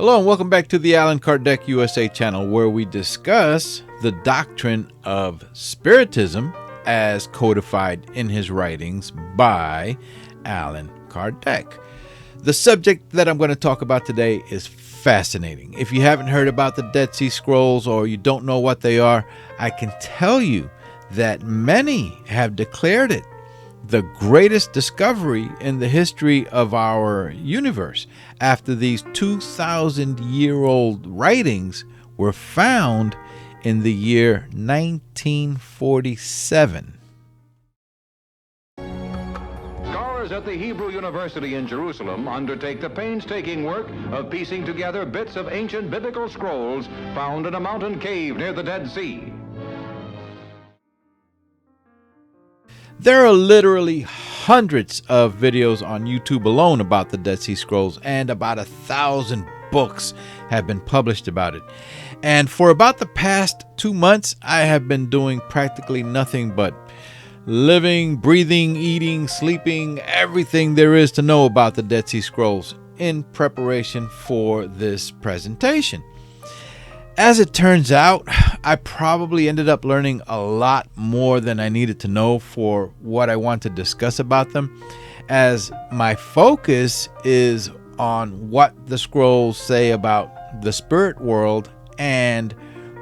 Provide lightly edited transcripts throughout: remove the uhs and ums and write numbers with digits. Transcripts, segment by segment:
Hello and welcome back to the Allan Kardec USA channel, where we discuss the doctrine of Spiritism as codified in his writings by Allan Kardec. The subject that I'm going to talk about today is fascinating. If you haven't heard about the Dead Sea Scrolls or you don't know what they are, I can tell you that many have declared it the greatest discovery in the history of our universe after these 2,000-year-old writings were found in the year 1947. Scholars at the Hebrew University in Jerusalem undertake the painstaking work of piecing together bits of ancient biblical scrolls found in a mountain cave near the Dead Sea. There are literally hundreds of videos on YouTube alone about the Dead Sea Scrolls, and about 1,000 books have been published about it. And for about the past 2 months, I have been doing practically nothing but living, breathing, eating, sleeping, everything there is to know about the Dead Sea Scrolls in preparation for this presentation. As it turns out, I probably ended up learning a lot more than I needed to know for what I want to discuss about them, as my focus is on what the scrolls say about the spirit world and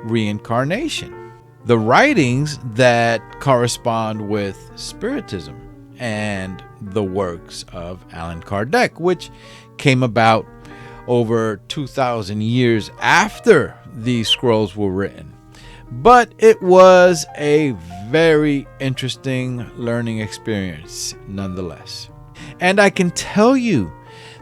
reincarnation, the writings that correspond with Spiritism and the works of Allan Kardec, which came about over 2,000 years after these scrolls were written. But it was a very interesting learning experience nonetheless. And I can tell you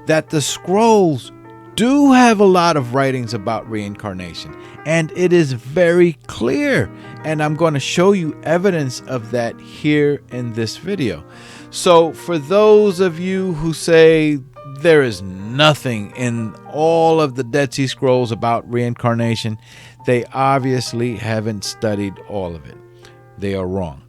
that the scrolls do have a lot of writings about reincarnation, and it is very clear, and I'm going to show you evidence of that here in this video. So for those of you who say there is nothing in all of the Dead Sea Scrolls about reincarnation, they obviously haven't studied all of it. They are wrong.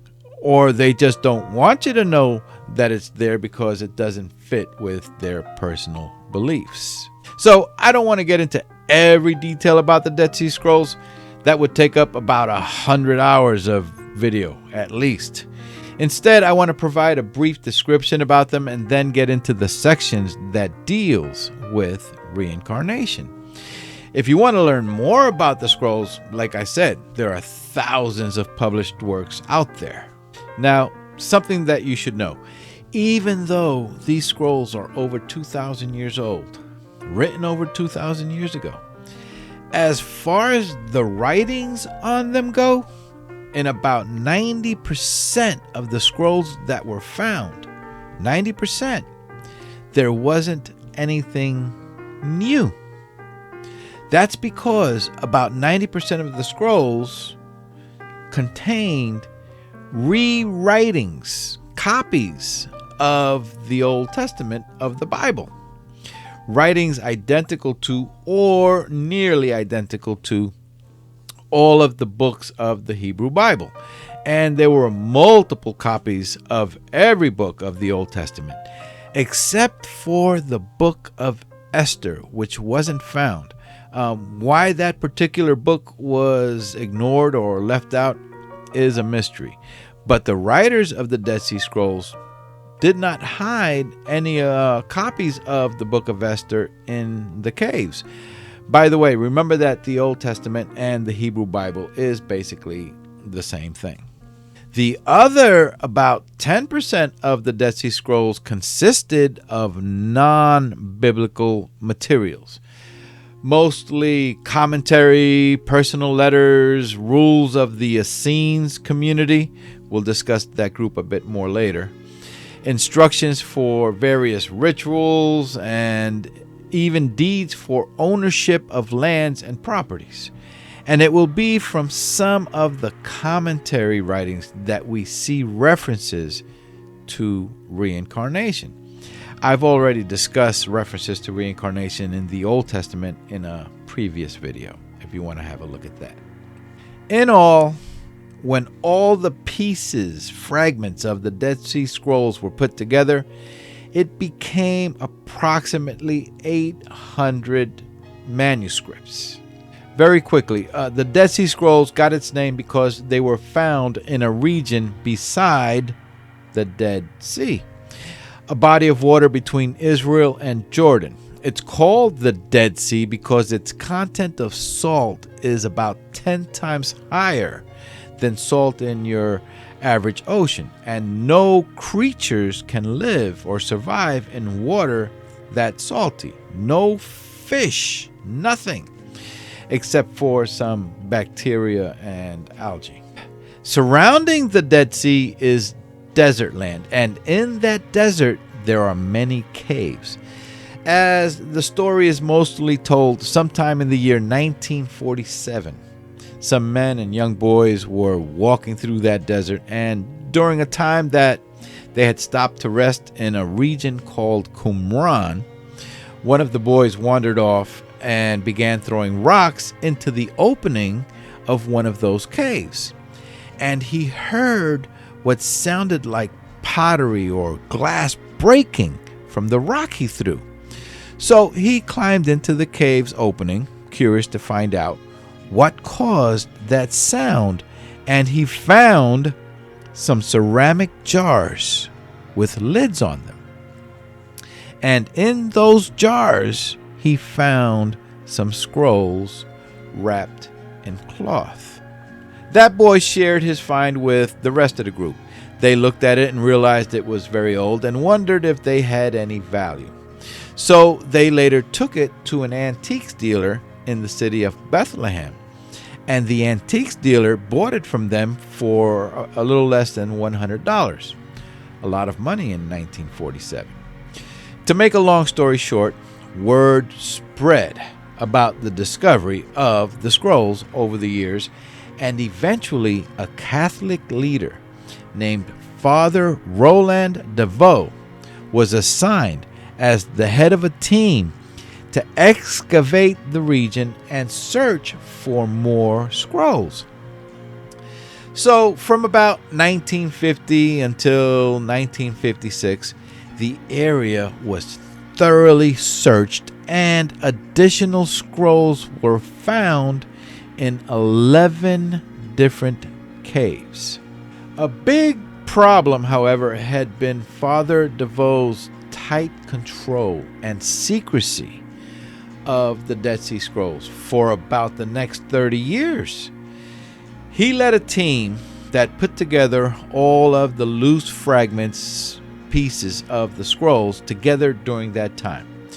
Or they just don't want you to know that it's there because it doesn't fit with their personal beliefs. So I don't want to get into every detail about the Dead Sea Scrolls. That would take up about 100 hours of video at least. Instead, I want to provide a brief description about them and then get into the sections that deals with reincarnation. If you want to learn more about the scrolls, like I said, there are thousands of published works out there. Now, something that you should know, even though these scrolls are over 2,000 years old, written over 2,000 years ago, as far as the writings on them go, in about 90% of the scrolls that were found, 90%, there wasn't anything new. That's because about 90% of the scrolls contained rewritings, copies of the Old Testament of the Bible. Writings identical to or nearly identical to all of the books of the Hebrew Bible. And there were multiple copies of every book of the Old Testament, except for the book of Esther, which wasn't found. Why that particular book was ignored or left out is a mystery. But the writers of the Dead Sea Scrolls did not hide any copies of the book of Esther in the caves. By the way, remember that the Old Testament and the Hebrew Bible is basically the same thing. The other about 10% of the Dead Sea Scrolls consisted of non-biblical materials, mostly commentary, personal letters, rules of the Essenes community. We'll discuss that group a bit more later. Instructions for various rituals, and even deeds for ownership of lands and properties. And it will be from some of the commentary writings that we see references to reincarnation. I've already discussed references to reincarnation in the Old Testament in a previous video, if you want to have a look at that. In all, when all the pieces, fragments of the Dead Sea Scrolls were put together, it became approximately 800 manuscripts. Very quickly, the Dead Sea Scrolls got its name because they were found in a region beside the Dead Sea, a body of water between Israel and Jordan. It's called the Dead Sea because its content of salt is about 10 times higher than salt in your average ocean, and no creatures can live or survive in water that's salty. No fish, nothing, except for some bacteria and algae. Surrounding the Dead Sea is desert land, and in that desert there are many caves. As the story is mostly told, sometime in the year 1947, some men and young boys were walking through that desert, and during a time that they had stopped to rest in a region called Qumran, one of the boys wandered off and began throwing rocks into the opening of one of those caves. And he heard what sounded like pottery or glass breaking from the rock he threw. So he climbed into the cave's opening, curious to find out what caused that sound, and he found some ceramic jars with lids on them. And in those jars, he found some scrolls wrapped in cloth. That boy shared his find with the rest of the group. They looked at it and realized it was very old and wondered if they had any value. So they later took it to an antiques dealer in the city of Bethlehem, and the antiques dealer bought it from them for a little less than $100. A lot of money in 1947. To make a long story short, word spread about the discovery of the scrolls over the years, and eventually a Catholic leader named Father Roland DeVoe was assigned as the head of a team to excavate the region and search for more scrolls. So from about 1950 until 1956, the area was thoroughly searched and additional scrolls were found in 11 different caves. A big problem, however, had been Father DeVoe's tight control and secrecy of the Dead Sea Scrolls for about the next 30 years. He led a team that put together all of the loose fragments, pieces of the scrolls together during that time.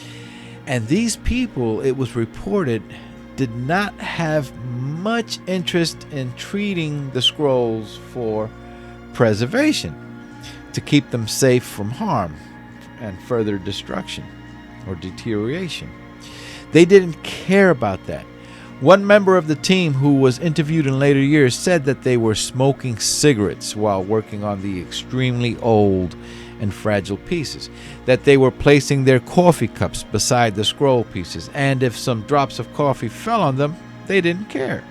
And these people, it was reported, did not have much interest in treating the scrolls for preservation, to keep them safe from harm and further destruction or deterioration. They didn't care about that. One member of the team who was interviewed in later years said that they were smoking cigarettes while working on the extremely old and fragile pieces, that they were placing their coffee cups beside the scroll pieces, and if some drops of coffee fell on them, they didn't care.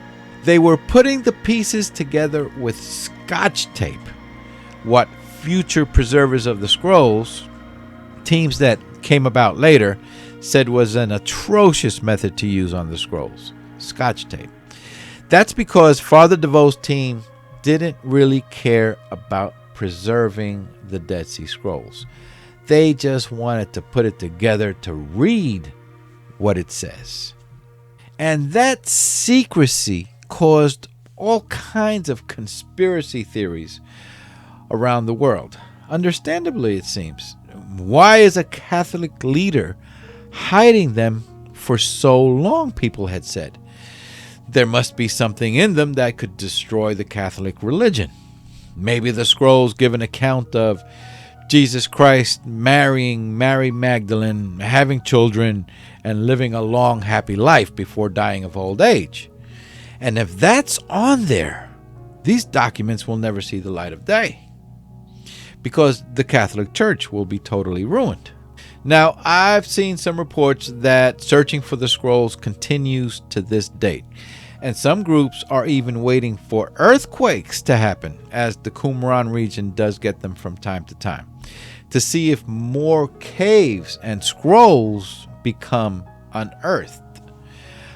They were putting the pieces together with Scotch tape, what future preservers of the scrolls, teams that came about later, said was an atrocious method to use on the scrolls. Scotch tape. That's because Father DeVoe's team didn't really care about preserving the Dead Sea Scrolls. They just wanted to put it together to read what it says. And that secrecy caused all kinds of conspiracy theories around the world. Understandably, it seems. Why is a Catholic leader hiding them for so long, people had said. There must be something in them that could destroy the Catholic religion. Maybe the scrolls give an account of Jesus Christ marrying Mary Magdalene, having children, and living a long, happy life before dying of old age. And if that's on there, these documents will never see the light of day, because the Catholic Church will be totally ruined. Now, I've seen some reports that searching for the scrolls continues to this date, and some groups are even waiting for earthquakes to happen, as the Qumran region does get them from time to time, to see if more caves and scrolls become unearthed.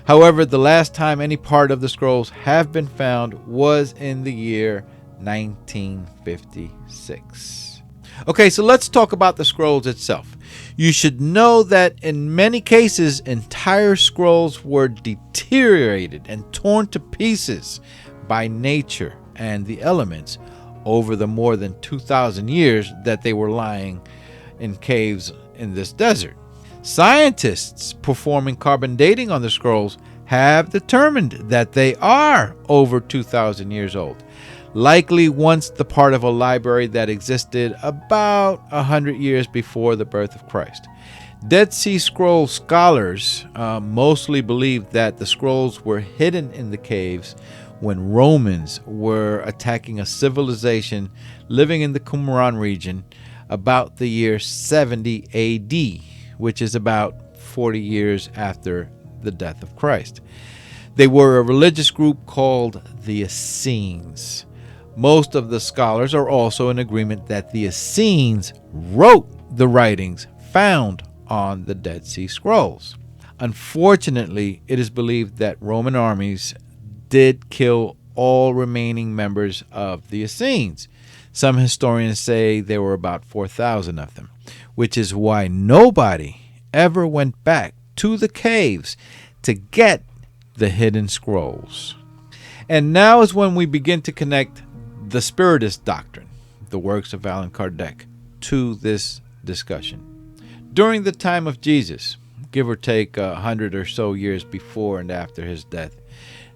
However, the last time any part of the scrolls have been found was in the year 1956. Okay, so let's talk about the scrolls itself. You should know that in many cases, entire scrolls were deteriorated and torn to pieces by nature and the elements over the more than 2,000 years that they were lying in caves in this desert. Scientists performing carbon dating on the scrolls have determined that they are over 2,000 years old, likely once the part of a library that existed about 100 years before the birth of Christ. Dead Sea Scroll scholars mostly believe that the scrolls were hidden in the caves when Romans were attacking a civilization living in the Qumran region about the year 70 AD, which is about 40 years after the death of Christ. They were a religious group called the Essenes. Most of the scholars are also in agreement that the Essenes wrote the writings found on the Dead Sea Scrolls. Unfortunately, it is believed that Roman armies did kill all remaining members of the Essenes. Some historians say there were about 4,000 of them, which is why nobody ever went back to the caves to get the hidden scrolls. And now is when we begin to connect the Spiritist doctrine, the works of Allan Kardec, to this discussion. During the time of Jesus, give or take 100 or so years before and after his death,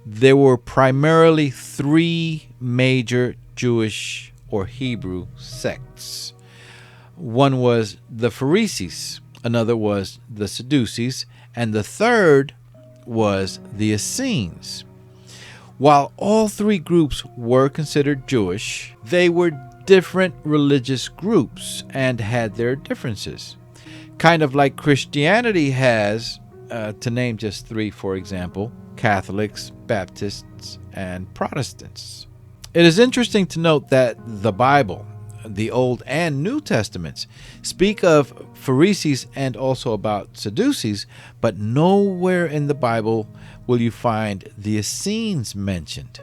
there were primarily three major Jewish or Hebrew sects. One was the Pharisees, another was the Sadducees, and the third was the Essenes. While all three groups were considered Jewish, they were different religious groups and had their differences. Kind of like Christianity has, to name just three, for example, Catholics, Baptists, and Protestants. It is interesting to note that the Bible, the Old and New Testaments, speak of Pharisees and also about Sadducees, but nowhere in the Bible will you find the Essenes mentioned.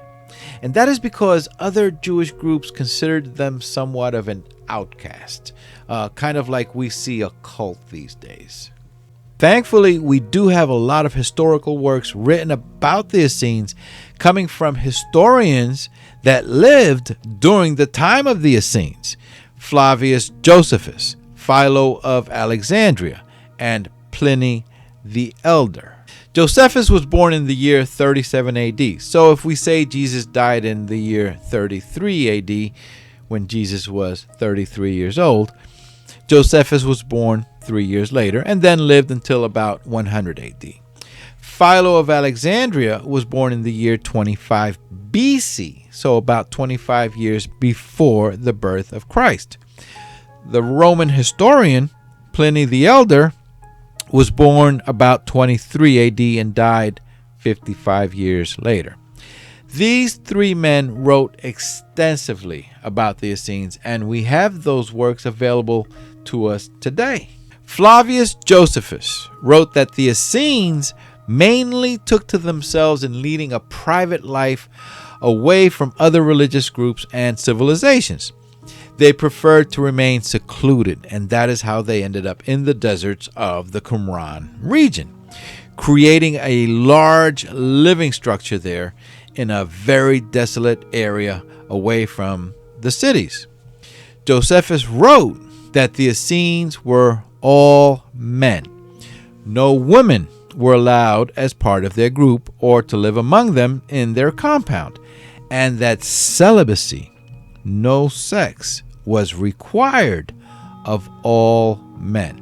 And that is because other Jewish groups considered them somewhat of an outcast, kind of like we see a cult these days. Thankfully, we do have a lot of historical works written about the Essenes coming from historians that lived during the time of the Essenes: Flavius Josephus, Philo of Alexandria, and Pliny the Elder. Josephus was born in the year 37 AD. So if we say Jesus died in the year 33 AD, when Jesus was 33 years old, Josephus was born 3 years later and then lived until about 100 AD. Philo of Alexandria was born in the year 25 BC, so about 25 years before the birth of Christ. The Roman historian Pliny the Elder was born about 23 AD and died 55 years later. These three men wrote extensively about the Essenes, and we have those works available to us today. Flavius Josephus wrote that the Essenes mainly took to themselves in leading a private life away from other religious groups and civilizations. They preferred to remain secluded, and that is how they ended up in the deserts of the Qumran region, creating a large living structure there in a very desolate area away from the cities. Josephus wrote that the Essenes were all men. No women were allowed as part of their group or to live among them in their compound, and that celibacy, no sex, was required of all men.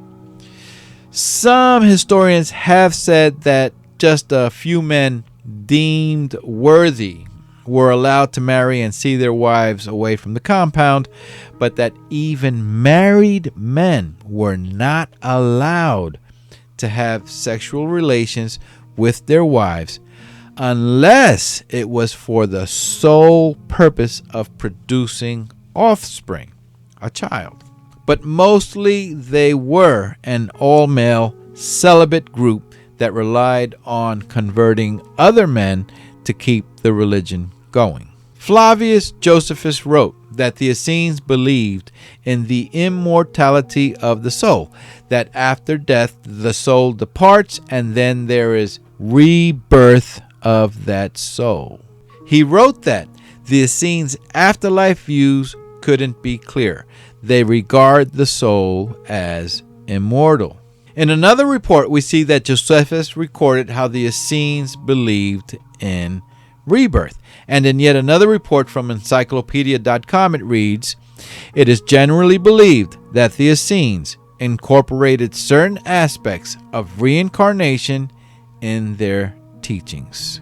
Some historians have said that just a few men deemed worthy were allowed to marry and see their wives away from the compound, but that even married men were not allowed to have sexual relations with their wives unless it was for the sole purpose of producing offspring, a child. But mostly they were an all-male celibate group that relied on converting other men to keep the religion going. Flavius Josephus wrote that the Essenes believed in the immortality of the soul, that after death the soul departs and then there is rebirth of that soul. He wrote that the Essenes' afterlife views couldn't be clearer. They regard the soul as immortal. In another report, we see that Josephus recorded how the Essenes believed in rebirth. And in yet another report from encyclopedia.com, it reads, "It is generally believed that the Essenes incorporated certain aspects of reincarnation in their teachings."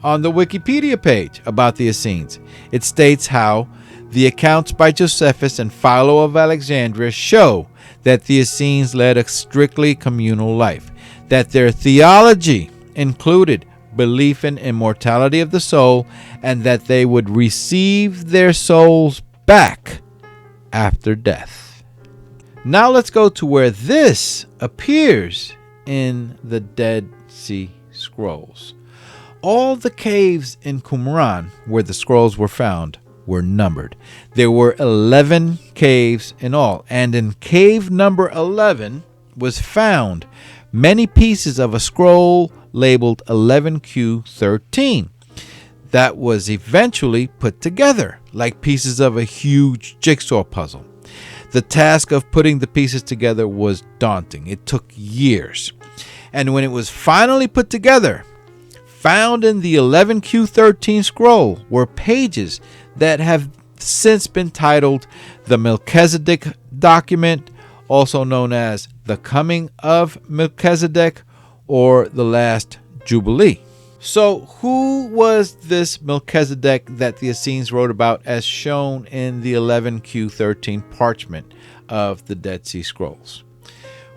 On the Wikipedia page about the Essenes, it states how the accounts by Josephus and Philo of Alexandria show that the Essenes led a strictly communal life, that their theology included belief in immortality of the soul, and that they would receive their souls back after death. Now let's go to where this appears in the Dead Sea Scrolls. All the caves in Qumran where the scrolls were found were numbered. There were 11 caves in all, and in cave number 11 was found many pieces of a scroll labeled 11Q13 that was eventually put together like pieces of a huge jigsaw puzzle. The task of putting the pieces together was daunting. It took years. And when it was finally put together, found in the 11Q13 scroll were pages that have since been titled the Melchizedek document, also known as the Coming of Melchizedek or the Last Jubilee. So who was this Melchizedek that the Essenes wrote about as shown in the 11Q13 parchment of the Dead Sea Scrolls?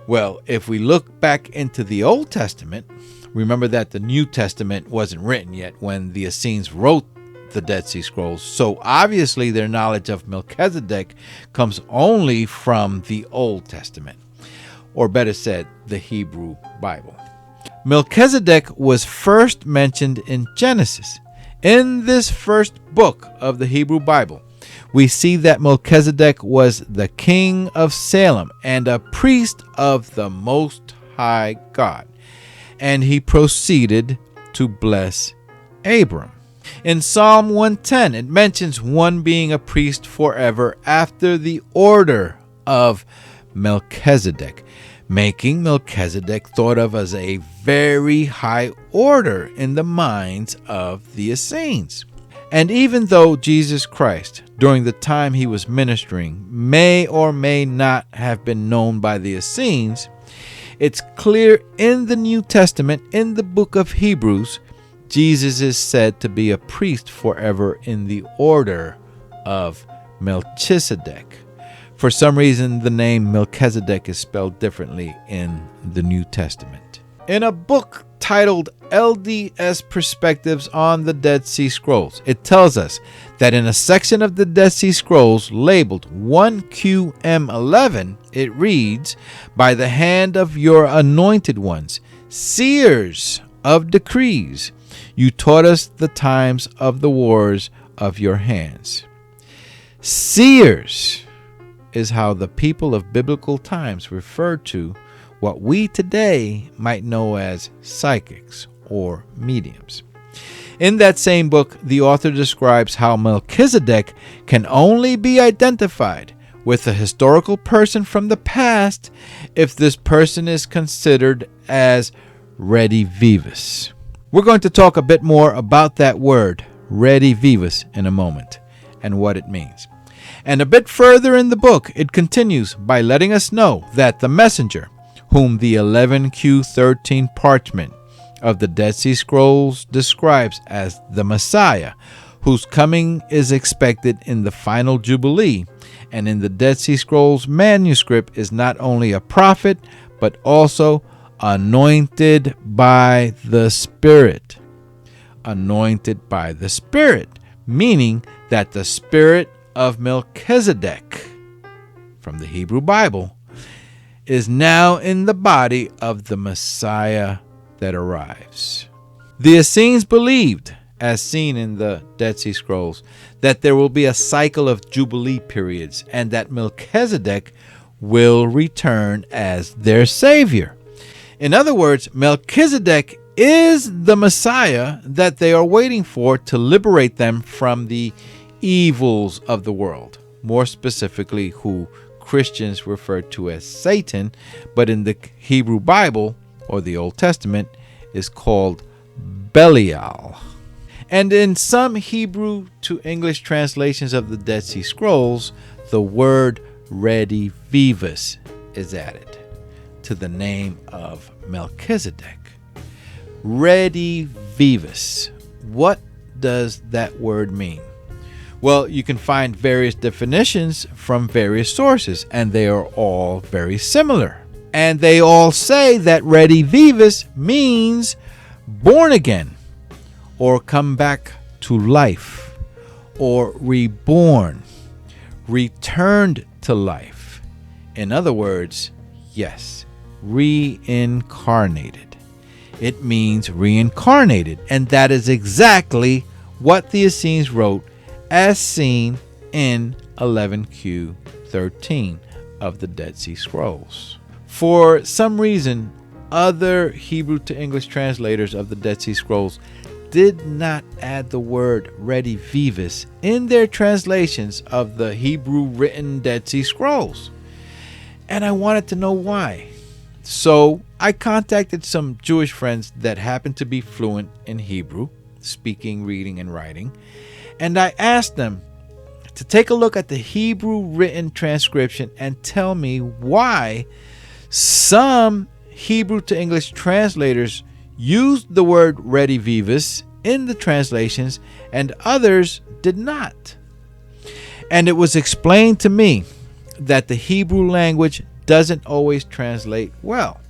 Well, if we look back into the Old Testament, remember that the New Testament wasn't written yet when the Essenes wrote the Dead Sea Scrolls, so obviously their knowledge of Melchizedek comes only from the Old Testament, or better said, the Hebrew Bible. Melchizedek was first mentioned in Genesis. In this first book of the Hebrew Bible, we see that Melchizedek was the king of Salem and a priest of the Most High God, and he proceeded to bless Abram. In Psalm 110, it mentions one being a priest forever after the order of Melchizedek, making Melchizedek thought of as a very high order in the minds of the Essenes. And even though Jesus Christ, during the time he was ministering, may or may not have been known by the Essenes, it's clear in the New Testament, in the book of Hebrews, Jesus is said to be a priest forever in the order of Melchizedek. For some reason, the name Melchizedek is spelled differently in the New Testament. In a book titled LDS Perspectives on the Dead Sea Scrolls, it tells us that in a section of the Dead Sea Scrolls labeled 1QM11, it reads, "By the hand of your anointed ones, seers of decrees, you taught us the times of the wars of your hands." Seers is how the people of biblical times referred to what we today might know as psychics or mediums. In that same book, the author describes how Melchizedek can only be identified with a historical person from the past if this person is considered as Redivivus. We're going to talk a bit more about that word, Redivivus, in a moment, and what it means. And a bit further in the book, it continues by letting us know that the messenger, whom the 11Q13 parchment of the Dead Sea Scrolls describes as the Messiah, whose coming is expected in the final Jubilee, and in the Dead Sea Scrolls manuscript is not only a prophet, but also anointed by the Spirit. Anointed by the Spirit, meaning that the Spirit of Melchizedek, from the Hebrew Bible, is now in the body of the Messiah that arrives. The Essenes believed, as seen in the Dead Sea Scrolls, that there will be a cycle of Jubilee periods and that Melchizedek will return as their savior. In other words, Melchizedek is the Messiah that they are waiting for to liberate them from the evils of the world. More specifically, who Christians refer to as Satan, but in the Hebrew Bible or the Old Testament is called Belial. And in some Hebrew to English translations of the Dead Sea Scrolls, the word Redivivus is added to the name of Melchizedek. Redivivus. What does that word mean? Well, you can find various definitions from various sources, and they are all very similar. And they all say that Redivivus means born again, or come back to life, or reborn, returned to life. In other words, yes, reincarnated. It means reincarnated, and that is exactly what the Essenes wrote as seen in 11Q13 of the Dead Sea Scrolls. For some reason, other Hebrew to English translators of the Dead Sea Scrolls did not add the word Redivivus in their translations of the Hebrew written Dead Sea Scrolls. And I wanted to know why. So I contacted some Jewish friends that happened to be fluent in Hebrew, speaking, reading, and writing. And I asked them to take a look at the Hebrew written transcription and tell me why some Hebrew to English translators used the word Redivivus in the translations and others did not. And it was explained to me that the Hebrew language doesn't always translate well,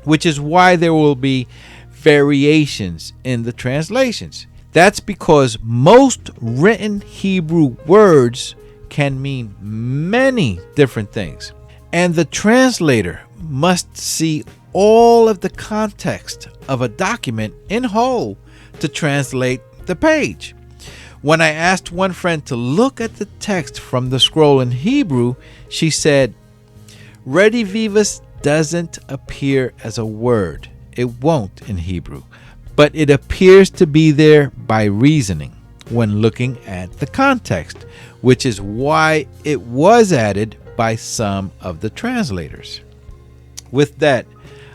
which is why there will be variations in the translations. That's because most written Hebrew words can mean many different things, and the translator must see all of the context of a document in whole to translate the page. When I asked one friend to look at the text from the scroll in Hebrew, she said, Redivivus doesn't appear as a word. It won't in Hebrew, but it appears to be there by reasoning when looking at the context, which is why it was added by some of the translators. With that,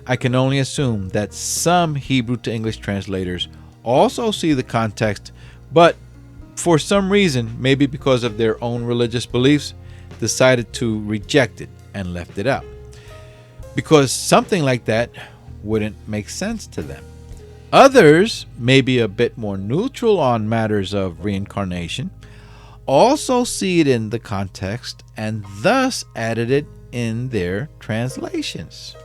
I can only assume that some Hebrew to English translators also see the context, but for some reason, maybe because of their own religious beliefs, decided to reject it and left it out, because something like that wouldn't make sense to them. Others, maybe a bit more neutral on matters of reincarnation, also see it in the context and thus added it in their translations.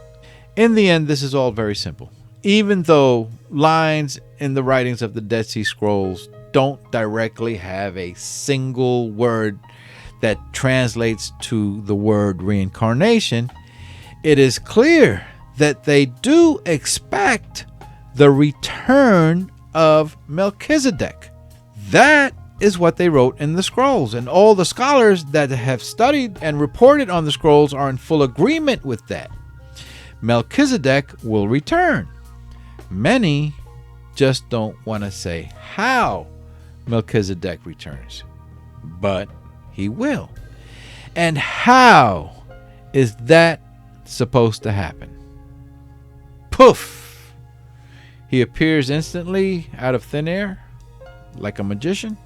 In the end, this is all very simple. Even though lines in the writings of the Dead Sea Scrolls don't directly have a single word that translates to the word reincarnation, it is clear that they do expect the return of Melchizedek. That is what they wrote in the scrolls, and all the scholars that have studied and reported on the scrolls are in full agreement with that. Melchizedek will return. Many just don't want to say how Melchizedek returns, but he will. And how is that supposed to happen? Poof! He appears instantly out of thin air, like a magician?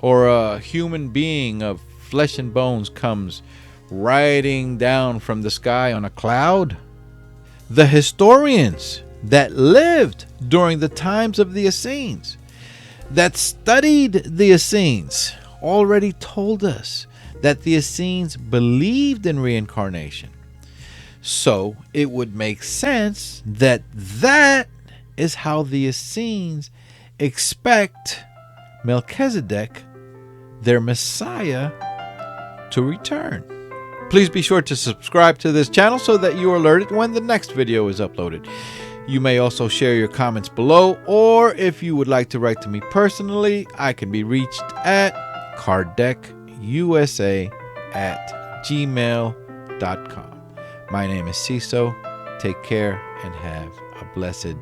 Or a human being of flesh and bones comes riding down from the sky on a cloud? The historians that lived during the times of the Essenes, that studied the Essenes, already told us that the Essenes believed in reincarnation. So it would make sense that that is how the Essenes expect Melchizedek, their Messiah, to return. Please be sure to subscribe to this channel so that you are alerted when the next video is uploaded. You may also share your comments below, or if you would like to write to me personally, I can be reached at kardecusa@gmail.com. My name is Ciso. Take care and have a blessed